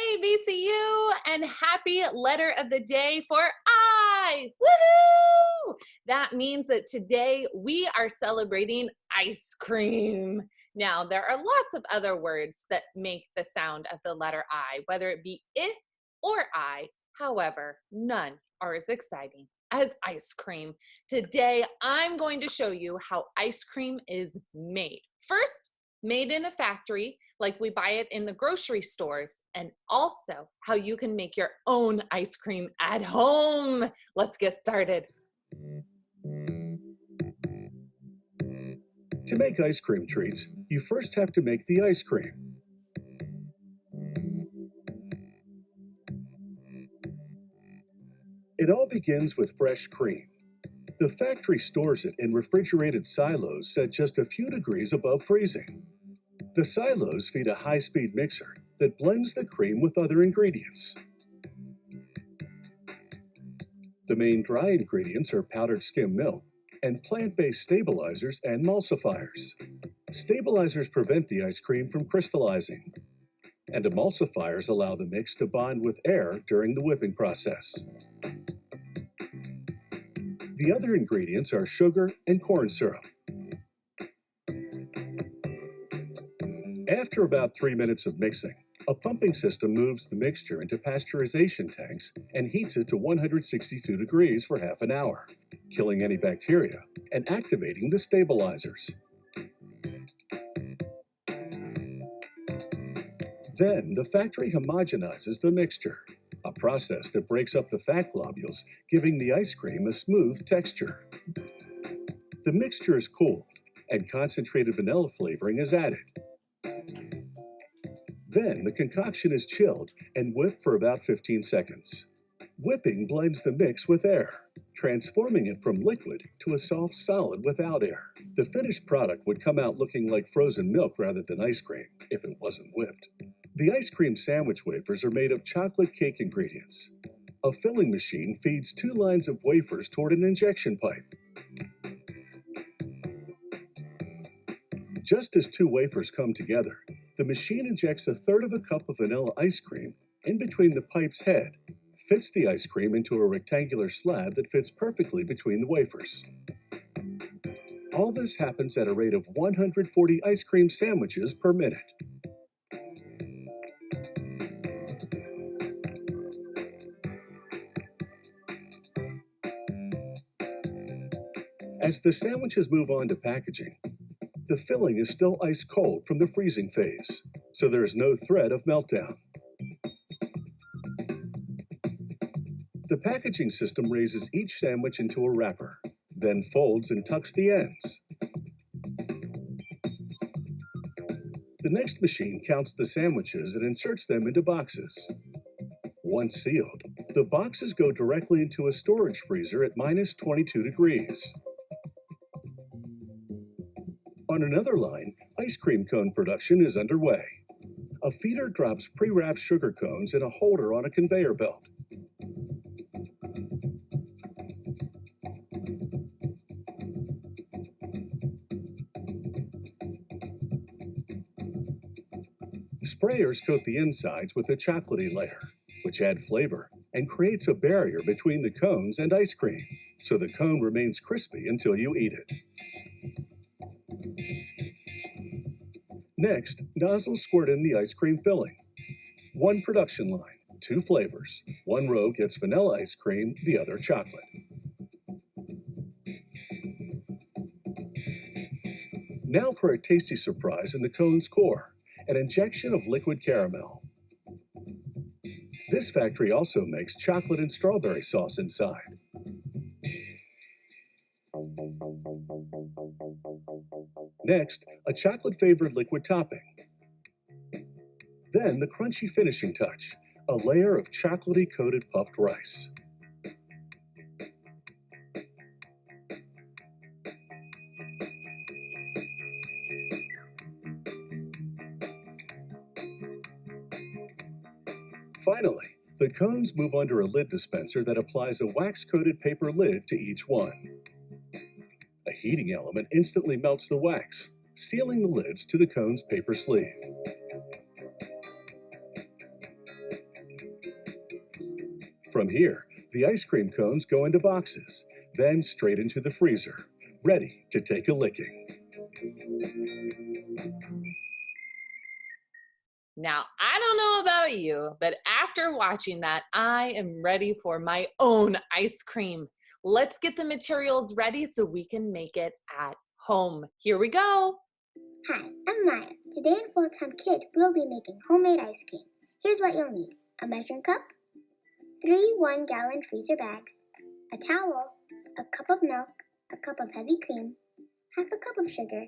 Hey, VCU, and happy letter of the day for I. Woohoo! That means that today we are celebrating ice cream. Now, there are lots of other words that make the sound of the letter I, whether it be it or I. However, none are as exciting as ice cream. Today, I'm going to show you how ice cream is made. First, made in a factory, like we buy it in the grocery stores, and also how you can make your own ice cream at home. Let's get started. To make ice cream treats, you first have to make the ice cream. It all begins with fresh cream. The factory stores it in refrigerated silos set just a few degrees above freezing. The silos feed a high-speed mixer that blends the cream with other ingredients. The main dry ingredients are powdered skim milk and plant-based stabilizers and emulsifiers. Stabilizers prevent the ice cream from crystallizing, and emulsifiers allow the mix to bond with air during the whipping process. The other ingredients are sugar and corn syrup. After about 3 minutes of mixing, a pumping system moves the mixture into pasteurization tanks and heats it to 162 degrees for half an hour, killing any bacteria and activating the stabilizers. Then the factory homogenizes the mixture, a process that breaks up the fat globules, giving the ice cream a smooth texture. The mixture is cooled, and concentrated vanilla flavoring is added. Then the concoction is chilled and whipped for about 15 seconds. Whipping blends the mix with air, transforming it from liquid to a soft solid without air. The finished product would come out looking like frozen milk rather than ice cream if it wasn't whipped. The ice cream sandwich wafers are made of chocolate cake ingredients. A filling machine feeds 2 lines of wafers toward an injection pipe. Just as 2 wafers come together, the machine injects a third of a cup of vanilla ice cream in between the pipe's head, fits the ice cream into a rectangular slab that fits perfectly between the wafers. All this happens at a rate of 140 ice cream sandwiches per minute. As the sandwiches move on to packaging, the filling is still ice cold from the freezing phase, so there is no threat of meltdown. The packaging system raises each sandwich into a wrapper, then folds and tucks the ends. The next machine counts the sandwiches and inserts them into boxes. Once sealed, the boxes go directly into a storage freezer at minus 22 degrees. On another line, ice cream cone production is underway. A feeder drops pre-wrapped sugar cones in a holder on a conveyor belt. Sprayers coat the insides with a chocolatey layer, which add flavor and creates a barrier between the cones and ice cream, so the cone remains crispy until you eat it. Next, nozzles squirt in the ice cream filling. 1 production line, 2 flavors. 1 row gets vanilla ice cream, the other chocolate. Now for a tasty surprise in the cone's core, an injection of liquid caramel. This factory also makes chocolate and strawberry sauce inside. Next, a chocolate-flavored liquid topping. Then the crunchy finishing touch, a layer of chocolatey-coated puffed rice. Finally, the cones move under a lid dispenser that applies a wax-coated paper lid to each one. A heating element instantly melts the wax, sealing the lids to the cone's paper sleeve. From here, the ice cream cones go into boxes, then straight into the freezer, ready to take a licking. Now, I don't know about you, but after watching that, I am ready for my own ice cream. Let's get the materials ready so we can make it at home. Here we go. Hi, I'm Maya. Today in Full Time Kid, we'll be making homemade ice cream. Here's what you'll need: a measuring cup, 3 1-gallon freezer bags, a towel, a cup of milk, a cup of heavy cream, half a cup of sugar,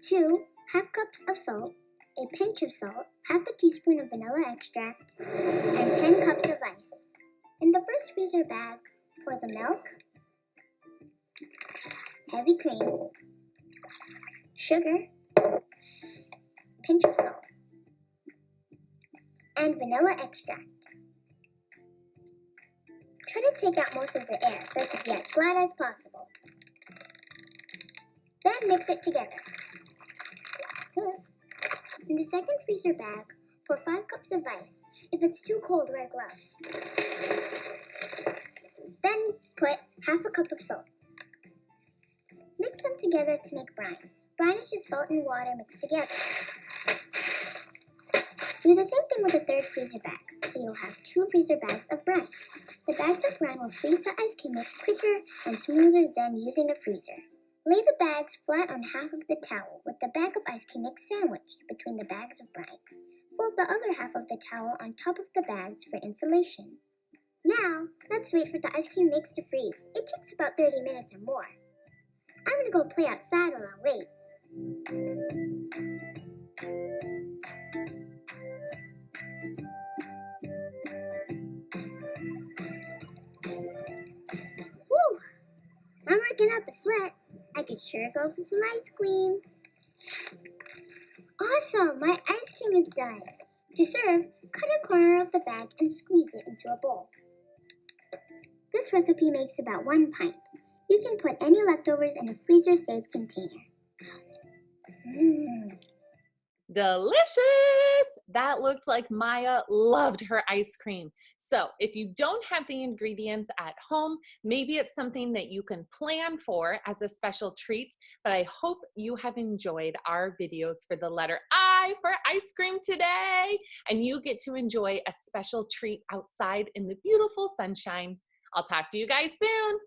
2 half cups of salt, a pinch of salt, half a teaspoon of vanilla extract, and 10 cups of ice. In the first freezer bag, pour the milk, heavy cream, sugar, pinch of salt, and vanilla extract. Try to take out most of the air so it can be as flat as possible. Then mix it together. In the second freezer bag, pour 5 cups of ice. If it's too cold, wear gloves. Then put half a cup of salt. Mix them together to make brine. Brine is just salt and water mixed together. Do the same thing with the third freezer bag, so you'll have 2 freezer bags of brine. The bags of brine will freeze the ice cream mix quicker and smoother than using a freezer. Lay the bags flat on half of the towel with the bag of ice cream mix sandwiched between the bags of brine. Fold the other half of the towel on top of the bags for insulation. Now, let's wait for the ice cream mix to freeze. It takes about 30 minutes or more. I'm gonna go play outside while I wait. Woo! I'm working up a sweat. I could sure go for some ice cream. Awesome! My ice cream is done. To serve, cut a corner of the bag and squeeze it into a bowl. This recipe makes about 1 pint. You can put any leftovers in a freezer-safe container. Delicious! That looked like Maya loved her ice cream. So if you don't have the ingredients at home, maybe it's something that you can plan for as a special treat, but I hope you have enjoyed our videos for the letter I for ice cream today, and you get to enjoy a special treat outside in the beautiful sunshine. I'll talk to you guys soon.